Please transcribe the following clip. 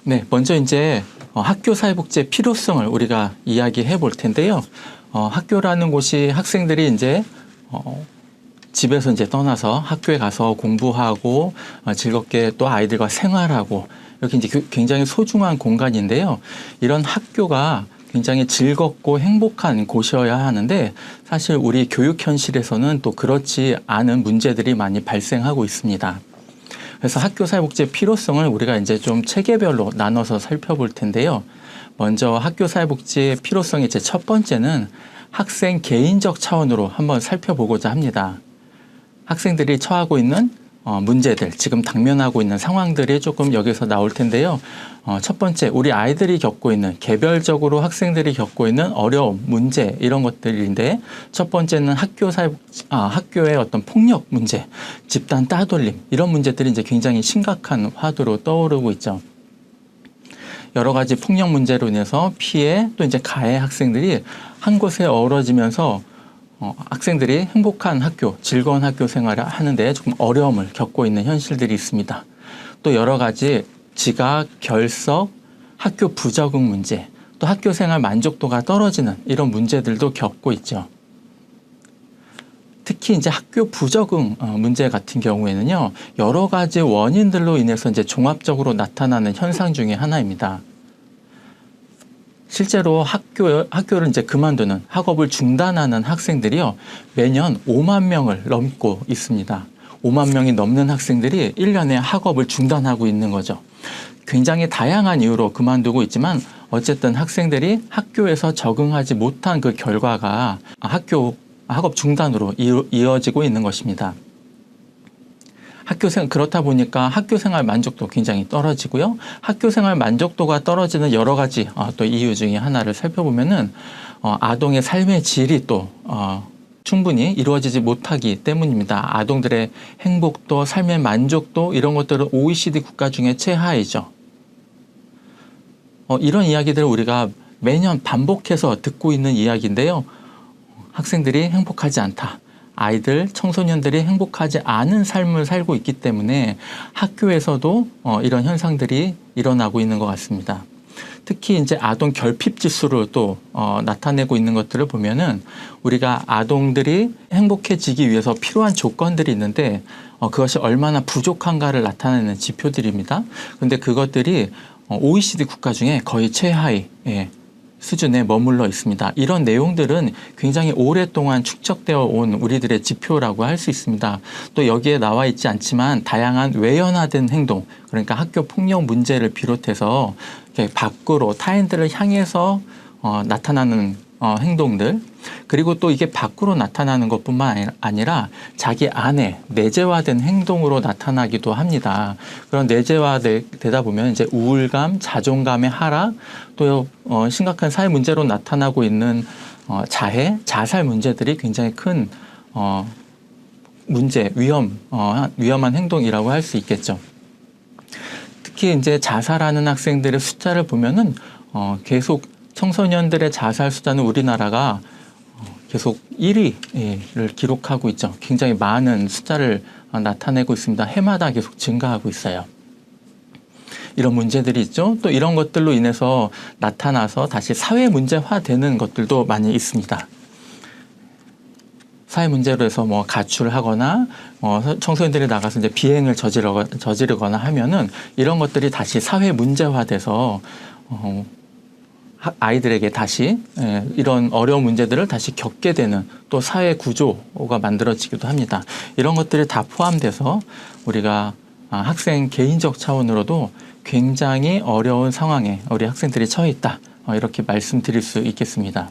네, 먼저 이제 학교 사회복지의 필요성을 우리가 이야기해 볼 텐데요. 학교라는 곳이 학생들이 이제 집에서 이제 떠나서 학교에 가서 공부하고 즐겁게 또 아이들과 생활하고 이렇게 이제 굉장히 소중한 공간인데요. 이런 학교가 굉장히 즐겁고 행복한 곳이어야 하는데 사실 우리 교육 현실에서는 또 그렇지 않은 문제들이 많이 발생하고 있습니다. 그래서 학교 사회복지의 필요성을 우리가 이제 좀 체계별로 나눠서 살펴볼 텐데요. 먼저 학교 사회복지의 필요성의 제 첫 번째는 학생 개인적 차원으로 한번 살펴보고자 합니다. 학생들이 처하고 있는 문제들, 지금 당면하고 있는 상황들이 조금 여기서 나올 텐데요. 첫 번째, 우리 아이들이 겪고 있는 개별적으로 학생들이 겪고 있는 어려움, 문제 이런 것들인데 첫 번째는 학교의 어떤 폭력 문제, 집단 따돌림 이런 문제들이 이제 굉장히 심각한 화두로 떠오르고 있죠. 여러 가지 폭력 문제로 인해서 피해 또 이제 가해 학생들이 한 곳에 어우러지면서 학생들이 행복한 학교, 즐거운 학교 생활을 하는데 조금 어려움을 겪고 있는 현실들이 있습니다. 또 여러 가지 지각, 결석, 학교 부적응 문제, 또 학교 생활 만족도가 떨어지는 이런 문제들도 겪고 있죠. 특히 이제 학교 부적응 문제 같은 경우에는요, 여러 가지 원인들로 인해서 이제 종합적으로 나타나는 현상 중에 하나입니다. 실제로 학교를 이제 그만두는 학업을 중단하는 학생들이요, 매년 5만 명을 넘고 있습니다. 5만 명이 넘는 학생들이 1년에 학업을 중단하고 있는 거죠. 굉장히 다양한 이유로 그만두고 있지만 어쨌든 학생들이 학교에서 적응하지 못한 그 결과가 학업 중단으로 이어지고 있는 것입니다. 그렇다 보니까 학교 생활 만족도 굉장히 떨어지고요. 학교 생활 만족도가 떨어지는 여러 가지 또 이유 중에 하나를 살펴보면은 아동의 삶의 질이 또 충분히 이루어지지 못하기 때문입니다. 아동들의 행복도 삶의 만족도 이런 것들은 OECD 국가 중에 최하이죠. 이런 이야기들을 우리가 매년 반복해서 듣고 있는 이야기인데요. 학생들이 행복하지 않다. 아이들, 청소년들이 행복하지 않은 삶을 살고 있기 때문에 학교에서도 이런 현상들이 일어나고 있는 것 같습니다. 특히 이제 아동 결핍 지수를 또 나타내고 있는 것들을 보면은 우리가 아동들이 행복해지기 위해서 필요한 조건들이 있는데 그것이 얼마나 부족한가를 나타내는 지표들입니다. 그런데 그것들이 OECD 국가 중에 거의 최하위 수준에 머물러 있습니다. 이런 내용들은 굉장히 오랫동안 축적되어 온 우리들의 지표라고 할 수 있습니다. 또 여기에 나와 있지 않지만 다양한 외연화된 행동, 그러니까 학교 폭력 문제를 비롯해서 밖으로 타인들을 향해서 나타나는 행동들, 그리고 또 이게 밖으로 나타나는 것뿐만 아니라 자기 안에 내재화된 행동으로 나타나기도 합니다. 그런 내재화되다 보면 이제 우울감, 자존감의 하락, 또 심각한 사회 문제로 나타나고 있는 자해, 자살 문제들이 굉장히 큰 문제, 위험한 행동이라고 할 수 있겠죠. 특히 이제 자살하는 학생들의 숫자를 보면은 계속 청소년들의 자살 숫자는 우리나라가 계속 1위를 기록하고 있죠. 굉장히 많은 숫자를 나타내고 있습니다. 해마다 계속 증가하고 있어요. 이런 문제들이 있죠. 또 이런 것들로 인해서 나타나서 다시 사회 문제화되는 것들도 많이 있습니다. 사회 문제로 해서 뭐 가출하거나 청소년들이 나가서 이제 비행을 저지르거나 하면은 이런 것들이 다시 사회 문제화돼서 아이들에게 다시 이런 어려운 문제들을 다시 겪게 되는 또 사회 구조가 만들어지기도 합니다. 이런 것들이 다 포함돼서 우리가 학생 개인적 차원으로도 굉장히 어려운 상황에 우리 학생들이 처해 있다. 이렇게 말씀드릴 수 있겠습니다.